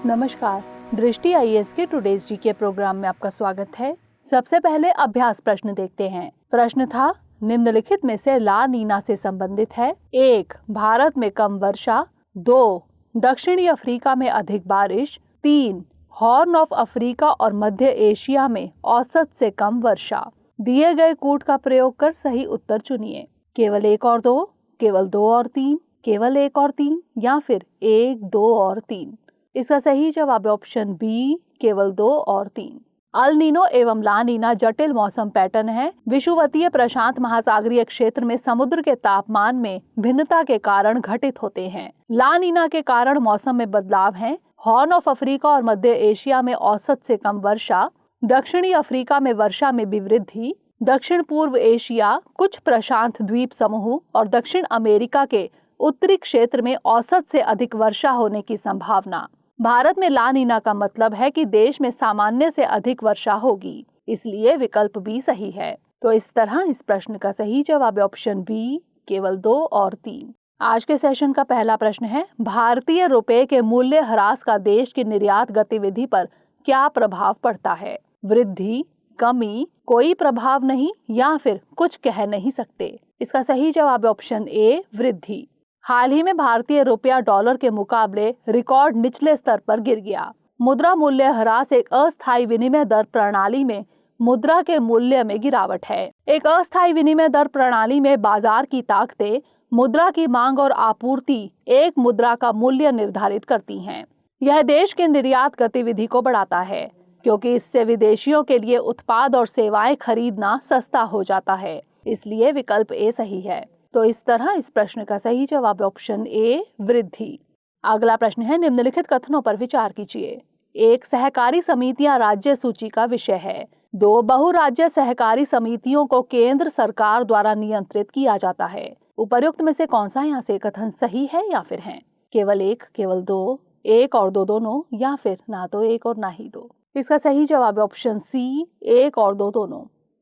नमस्कार, दृष्टि आईएएस के टुडेज जीके प्रोग्राम में आपका स्वागत है। सबसे पहले अभ्यास प्रश्न देखते हैं। प्रश्न था, निम्नलिखित में से ला नीना से संबंधित है। 1. भारत में कम वर्षा। 2. दक्षिणी अफ्रीका में अधिक बारिश। 3. हॉर्न ऑफ अफ्रीका और मध्य एशिया में औसत से कम वर्षा। दिए गए कूट का प्रयोग कर सही उत्तर चुनिए। केवल 1 और 2, केवल 2 और 3, केवल 1 और 3 या फिर 1, 2 और 3। इसका सही जवाब है ऑप्शन बी, केवल 2 और 3। अल नीनो एवं ला नीना जटिल मौसम पैटर्न है। विषुवतीय प्रशांत महासागरीय क्षेत्र में समुद्र के तापमान में भिन्नता के कारण घटित होते हैं। ला नीना के कारण मौसम में बदलाव है। हॉर्न ऑफ अफ्रीका और मध्य एशिया में औसत से कम वर्षा। दक्षिणी अफ्रीका में वर्षा में भी वृद्धि। दक्षिण पूर्व एशिया, कुछ प्रशांत द्वीप समूह और दक्षिण अमेरिका के उत्तरी क्षेत्र में औसत से अधिक वर्षा होने की संभावना। भारत में ला नीना का मतलब है कि देश में सामान्य से अधिक वर्षा होगी, इसलिए विकल्प बी सही है। तो इस तरह इस प्रश्न का सही जवाब है ऑप्शन बी, केवल 2 और 3। आज के सेशन का पहला प्रश्न है, भारतीय रुपए के मूल्य ह्रास का देश की निर्यात गतिविधि पर क्या प्रभाव पड़ता है? वृद्धि, कमी, कोई प्रभाव नहीं या फिर कुछ कह नहीं सकते। इसका सही जवाब है ऑप्शन ए, वृद्धि। हाल ही में भारतीय रुपया डॉलर के मुकाबले रिकॉर्ड निचले स्तर पर गिर गया। मुद्रा मूल्य ह्रास एक अस्थायी विनिमय दर प्रणाली में मुद्रा के मूल्य में गिरावट है। एक अस्थायी विनिमय दर प्रणाली में बाजार की ताकतें मुद्रा की मांग और आपूर्ति एक मुद्रा का मूल्य निर्धारित करती हैं। यह देश के निर्यात गतिविधि को बढ़ाता है, क्योंकि इससे विदेशियों के लिए उत्पाद और सेवाएं खरीदना सस्ता हो जाता है। इसलिए विकल्प ए सही है। तो इस तरह इस प्रश्न का सही जवाब ऑप्शन ए, वृद्धि। अगला प्रश्न है, निम्नलिखित कथनों पर विचार कीजिए। 1. सहकारी समितियां राज्य सूची का विषय है। 2. बहुराज्य सहकारी समितियों को केंद्र सरकार द्वारा नियंत्रित किया जाता है। उपर्युक्त में से कौन सा यहाँ से कथन सही है या फिर है? केवल 1, केवल 2, 1 और 2 दोनों या फिर ना तो 1 और ना ही 2। इसका सही जवाब है ऑप्शन सी, 1 और 2 दोनों,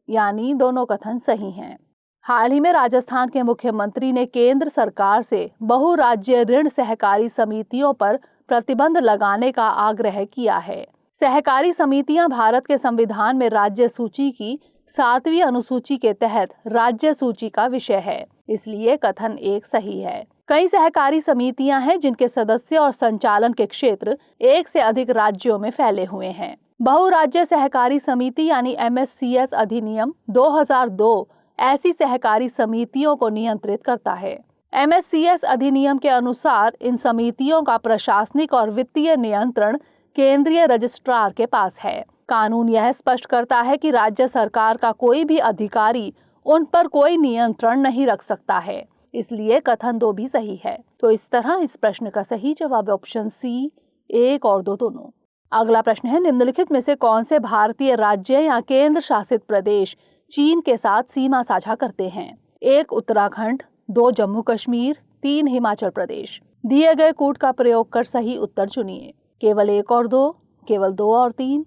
यानी दोनों कथन सही हैं। हाल ही में राजस्थान के मुख्यमंत्री ने केंद्र सरकार से बहुराज्य ऋण सहकारी समितियों पर प्रतिबंध लगाने का आग्रह किया है। सहकारी समितियां भारत के संविधान में राज्य सूची की 7वीं अनुसूची के तहत राज्य सूची का विषय है, इसलिए कथन 1 सही है। कई सहकारी समितियां हैं जिनके सदस्य और संचालन के क्षेत्र एक से अधिक राज्यों में फैले हुए हैं। बहुराज्य सहकारी समिति यानी MSCS अधिनियम 2002 ऐसी सहकारी समितियों को नियंत्रित करता है। MSCS अधिनियम के अनुसार इन समितियों का प्रशासनिक और वित्तीय नियंत्रण केंद्रीय रजिस्ट्रार के पास है। कानून यह स्पष्ट करता है कि राज्य सरकार का कोई भी अधिकारी उन पर कोई नियंत्रण नहीं रख सकता है, इसलिए कथन 2 भी सही है। तो इस तरह इस प्रश्न का सही जवाब ऑप्शन सी, 1 और 2 दोनों। अगला प्रश्न है, निम्नलिखित में से कौन से भारतीय राज्य या केंद्र शासित प्रदेश चीन के साथ सीमा साझा करते हैं? 1 उत्तराखंड, 2 जम्मू कश्मीर, 3 हिमाचल प्रदेश। दिए गए कूट का प्रयोग कर सही उत्तर चुनिए। केवल 1 और 2, केवल 2 और 3,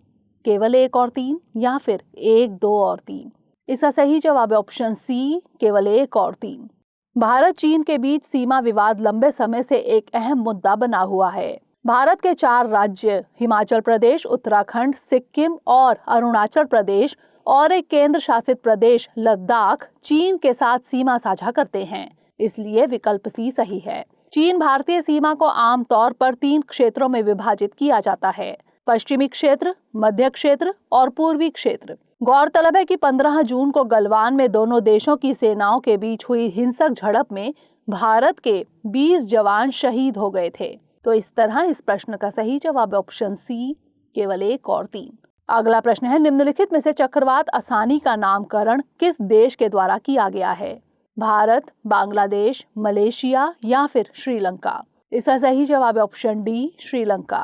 केवल 1 और 3 या फिर 1, 2 और 3। इसका सही जवाब है ऑप्शन सी, केवल 1 और 3। भारत चीन के बीच सीमा विवाद लंबे समय से एक अहम मुद्दा बना हुआ है। भारत के 4 राज्य हिमाचल प्रदेश, उत्तराखंड, सिक्किम और अरुणाचल प्रदेश और एक केंद्र शासित प्रदेश लद्दाख चीन के साथ सीमा साझा करते हैं, इसलिए विकल्प सी सही है। चीन भारतीय सीमा को आमतौर पर 3 क्षेत्रों में विभाजित किया जाता है: पश्चिमी क्षेत्र, मध्य क्षेत्र और पूर्वी क्षेत्र। गौरतलब है कि 15 जून को गलवान में दोनों देशों की सेनाओं के बीच हुई हिंसक झड़प में भारत के 20 जवान शहीद हो गए थे। तो इस तरह इस प्रश्न का सही जवाब ऑप्शन सी, केवल 1 और 3। अगला प्रश्न है, निम्नलिखित में से चक्रवात असानी का नामकरण किस देश के द्वारा किया गया है? भारत, बांग्लादेश, मलेशिया या फिर श्रीलंका। इसका सही जवाब है ऑप्शन डी, श्रीलंका।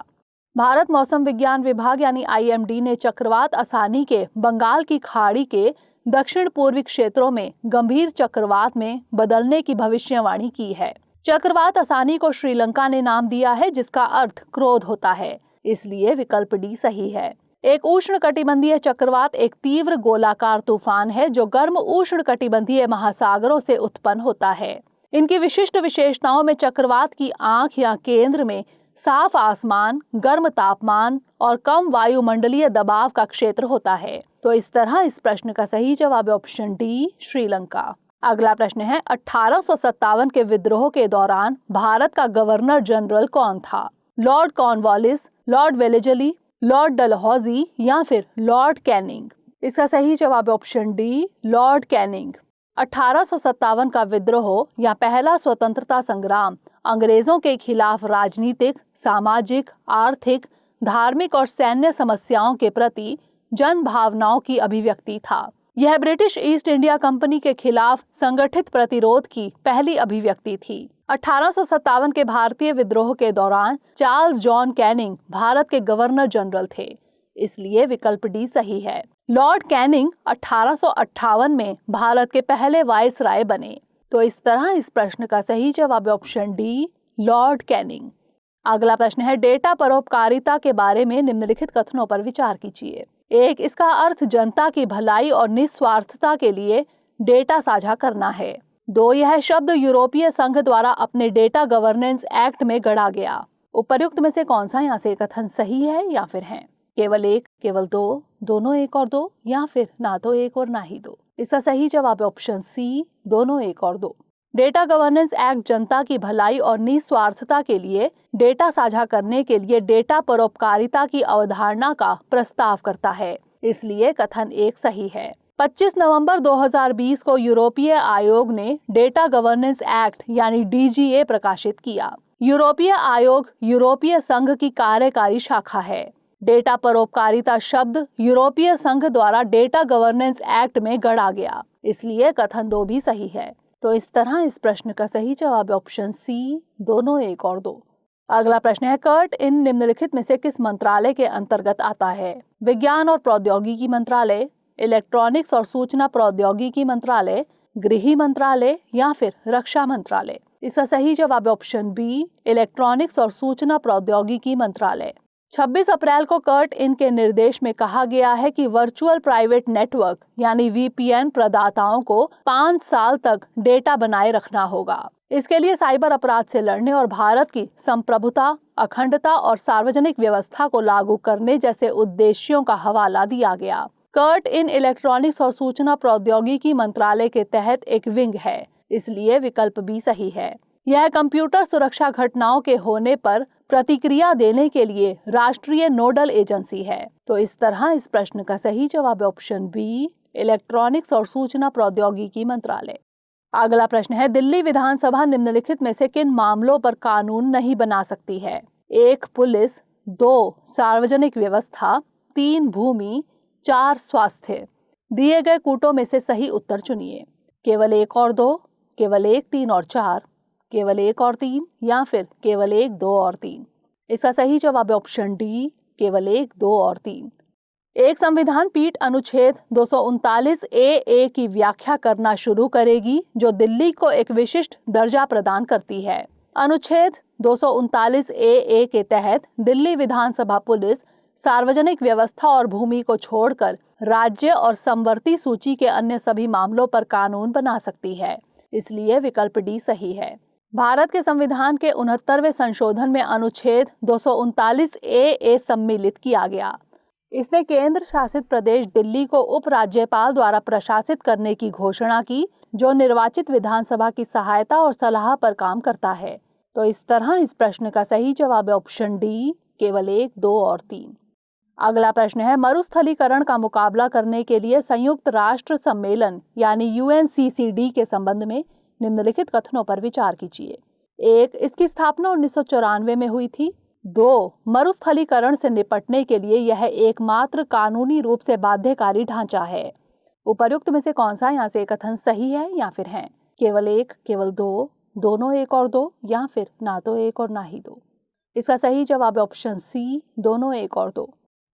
भारत मौसम विज्ञान विभाग यानी IMD ने चक्रवात असानी के बंगाल की खाड़ी के दक्षिण पूर्वी क्षेत्रों में गंभीर चक्रवात में बदलने की भविष्यवाणी की है। चक्रवात असानी को श्रीलंका ने नाम दिया है, जिसका अर्थ क्रोध होता है, इसलिए विकल्प डी सही है। एक उष्णकटिबंधीय चक्रवात एक तीव्र गोलाकार तूफान है जो गर्म उष्णकटिबंधीय महासागरों से उत्पन्न होता है। इनकी विशिष्ट विशेषताओं में चक्रवात की आंख या केंद्र में साफ आसमान, गर्म तापमान और कम वायुमंडलीय दबाव का क्षेत्र होता है। तो इस तरह इस प्रश्न का सही जवाब है ऑप्शन डी, श्रीलंका। अगला प्रश्न है 1857 के विद्रोह के दौरान भारत का गवर्नर जनरल कौन था? Lord Cornwallis, Lord Wellesley, Lord Dalhousie या फिर लॉर्ड कैनिंग? इसका सही जवाब है ऑप्शन डी, लॉर्ड कैनिंग। 1857 का विद्रोह या पहला स्वतंत्रता संग्राम अंग्रेजों के खिलाफ राजनीतिक, सामाजिक, आर्थिक, धार्मिक और सैन्य समस्याओं के प्रति जन भावनाओं की अभिव्यक्ति था। यह ब्रिटिश ईस्ट इंडिया कंपनी के खिलाफ संगठित प्रतिरोध की पहली अभिव्यक्ति थी। 1857 के भारतीय विद्रोह के दौरान चार्ल्स जॉन कैनिंग भारत के गवर्नर जनरल थे, इसलिए विकल्प डी सही है। लॉर्ड कैनिंग 1858 में भारत के पहले वायसराय बने। तो इस तरह इस प्रश्न का सही जवाब है ऑप्शन डी, लॉर्ड कैनिंग। अगला प्रश्न है डेटा परोपकारिता के बारे में निम्नलिखित कथनों पर विचार कीजिए। 1. इसका अर्थ जनता की भलाई और निस्वार्थता के लिए डेटा साझा करना है। 2. यह शब्द यूरोपीय संघ द्वारा अपने डेटा गवर्नेंस एक्ट में गढ़ा गया। उपर्युक्त में से कौन सा यहाँ से कथन सही है या फिर है? केवल 1, केवल 2, दोनों 1 और 2 या फिर ना तो 1 और ना ही 2? इसका सही जवाब है ऑप्शन सी, दोनों 1 और 2। डेटा गवर्नेंस एक्ट जनता की भलाई और निस्वार्थता के लिए डेटा साझा करने के लिए डेटा परोपकारिता की अवधारणा का प्रस्ताव करता है, इसलिए कथन 1 सही है। 25 नवंबर 2020 को यूरोपीय आयोग ने डेटा गवर्नेंस एक्ट यानी DGA प्रकाशित किया। यूरोपीय आयोग यूरोपीय संघ की कार्यकारी शाखा है। डेटा परोपकारिता शब्द यूरोपीय संघ द्वारा डेटा गवर्नेंस एक्ट में गढ़ा गया, इसलिए कथन 2 भी सही है। तो इस तरह इस प्रश्न का सही जवाब है ऑप्शन सी, दोनों 1 और 2। अगला प्रश्न है कर्ट इन निम्नलिखित में से किस मंत्रालय के अंतर्गत आता है? विज्ञान और प्रौद्योगिकी मंत्रालय, इलेक्ट्रॉनिक्स और सूचना प्रौद्योगिकी मंत्रालय, गृह मंत्रालय या फिर रक्षा मंत्रालय? इसका सही जवाब है ऑप्शन बी, इलेक्ट्रॉनिक्स और सूचना प्रौद्योगिकी मंत्रालय। 26 अप्रैल को कर्ट इन के निर्देश में कहा गया है कि वर्चुअल प्राइवेट नेटवर्क यानी VPN प्रदाताओं को 5 साल तक डेटा बनाए रखना होगा। इसके लिए साइबर अपराध से लड़ने और भारत की संप्रभुता, अखंडता और सार्वजनिक व्यवस्था को लागू करने जैसे उद्देश्यों का हवाला दिया गया। कर्ट इन इलेक्ट्रॉनिक्स और सूचना प्रौद्योगिकी मंत्रालय के तहत एक विंग है, इसलिए विकल्प बी सही है। यह कंप्यूटर सुरक्षा घटनाओं के होने पर प्रतिक्रिया देने के लिए राष्ट्रीय नोडल एजेंसी है। तो इस तरह इस प्रश्न का सही जवाब है ऑप्शन बी, इलेक्ट्रॉनिक्स और सूचना प्रौद्योगिकी मंत्रालय। अगला प्रश्न है दिल्ली विधानसभा निम्नलिखित में से किन मामलों पर कानून नहीं बना सकती है? 1. पुलिस, 2. सार्वजनिक व्यवस्था, 3. भूमि, 4. स्वास्थ्य। दिए गए कूटों में से सही उत्तर चुनिए। केवल 1 और 2, केवल 1, 3 और 4, केवल 1 और 3 या फिर केवल 1, 2 और 3? इसका सही जवाब है ऑप्शन डी, केवल 1, 2 और 3। एक संविधान पीठ अनुच्छेद 239A की व्याख्या करना शुरू करेगी जो दिल्ली को एक विशिष्ट दर्जा प्रदान करती है। अनुच्छेद 239A के तहत दिल्ली विधानसभा पुलिस सार्वजनिक व्यवस्था और भूमि को छोड़कर राज्य और समवर्ती सूची के अन्य सभी मामलों पर कानून बना सकती है, इसलिए विकल्प डी सही है। भारत के संविधान के 69वें संशोधन में अनुच्छेद 239A सम्मिलित किया गया। इसने केंद्र शासित प्रदेश दिल्ली को उपराज्यपाल द्वारा प्रशासित करने की घोषणा की, जो निर्वाचित विधानसभा की सहायता और सलाह पर काम करता है। तो इस तरह इस प्रश्न का सही जवाब है ऑप्शन डी, केवल 1, 2 और 3। अगला प्रश्न है मरुस्थलीकरण का मुकाबला करने के लिए संयुक्त राष्ट्र सम्मेलन यानी UNCCD के संबंध में निम्नलिखित कथनों पर विचार कीजिए। 1. इसकी स्थापना 1994 में हुई थी। 2. मरुस्थलीकरण से निपटने के लिए यह एकमात्र कानूनी रूप से बाध्यकारी ढांचा है। उपर्युक्त में से कौन सा यहाँ से कथन सही है या फिर है? केवल 1, केवल 2, दोनों 1 और 2 या फिर ना तो 1 और ना ही 2? इसका सही जवाब है ऑप्शन सी, दोनों 1 और 2।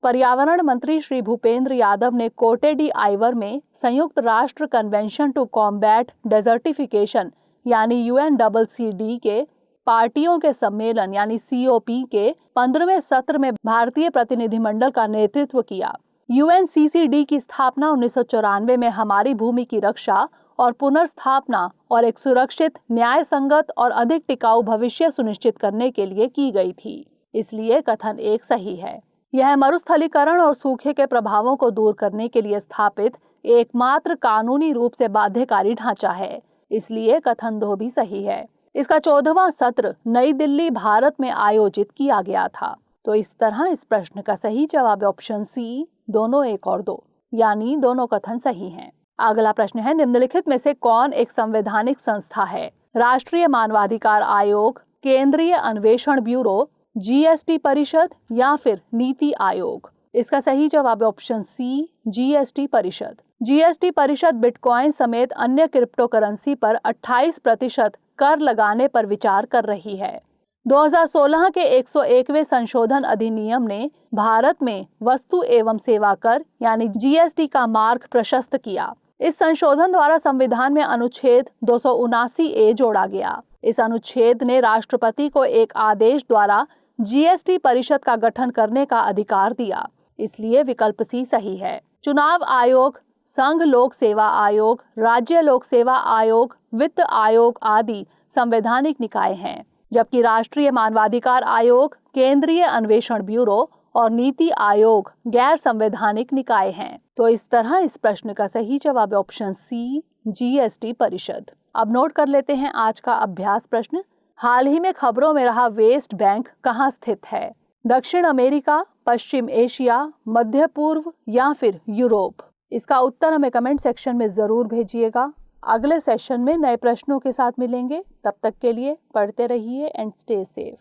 पर्यावरण मंत्री श्री भूपेंद्र यादव ने कोटे डी आइवर में संयुक्त राष्ट्र कन्वेंशन टू कॉम्बैट डेजर्टिफिकेशन यानी UNCCD के पार्टियों के सम्मेलन यानी COP के 15वें सत्र में भारतीय प्रतिनिधिमंडल का नेतृत्व किया। UNCCD की स्थापना 1994 में हमारी भूमि की रक्षा और पुनर्स्थापना और एक सुरक्षित, न्याय संगत और अधिक टिकाऊ भविष्य सुनिश्चित करने के लिए की गई थी। इसलिए कथन 1 सही है। यह मरुस्थलीकरण और सूखे के प्रभावों को दूर करने के लिए स्थापित एकमात्र कानूनी रूप से बाध्यकारी ढांचा है। इसलिए कथन 2 भी सही है। इसका 14वां सत्र नई दिल्ली, भारत में आयोजित किया गया था। तो इस तरह इस प्रश्न का सही जवाब ऑप्शन सी, दोनों 1 और 2, यानी दोनों कथन सही हैं। अगला प्रश्न है, निम्नलिखित में से कौन एक संवैधानिक संस्था है? राष्ट्रीय मानवाधिकार आयोग, केंद्रीय अन्वेषण ब्यूरो, जीएसटी परिषद या फिर नीति आयोग? इसका सही जवाब ऑप्शन सी, जीएसटी परिषद। जीएसटी परिषद बिटकॉइन समेत अन्य क्रिप्टो करेंसी पर 28% कर लगाने पर विचार कर रही है। 2016 के 101वें संशोधन अधिनियम ने भारत में वस्तु एवं सेवा कर यानी जीएसटी का मार्ग प्रशस्त किया। इस संशोधन द्वारा संविधान में अनुच्छेद 279A जोड़ा गया। इस अनुच्छेद ने राष्ट्रपति को एक आदेश द्वारा जीएसटी परिषद का गठन करने का अधिकार दिया। इसलिए विकल्प सी सही है। चुनाव आयोग, संघ लोक सेवा आयोग, राज्य लोक सेवा आयोग, वित्त आयोग आदि संवैधानिक निकाय हैं, जबकि राष्ट्रीय मानवाधिकार आयोग, केंद्रीय अन्वेषण ब्यूरो और नीति आयोग गैर संवैधानिक निकाय हैं। तो इस तरह इस प्रश्न का सही जवाब ऑप्शन सी, जीएसटी परिषद। अब नोट कर लेते हैं आज का अभ्यास प्रश्न। हाल ही में खबरों में रहा वेस्ट बैंक कहाँ स्थित है? दक्षिण अमेरिका, पश्चिम एशिया, मध्य पूर्व या फिर यूरोप? इसका उत्तर हमें कमेंट सेक्शन में जरूर भेजिएगा। अगले सेशन में नए प्रश्नों के साथ मिलेंगे। तब तक के लिए पढ़ते रहिए एंड स्टे सेफ।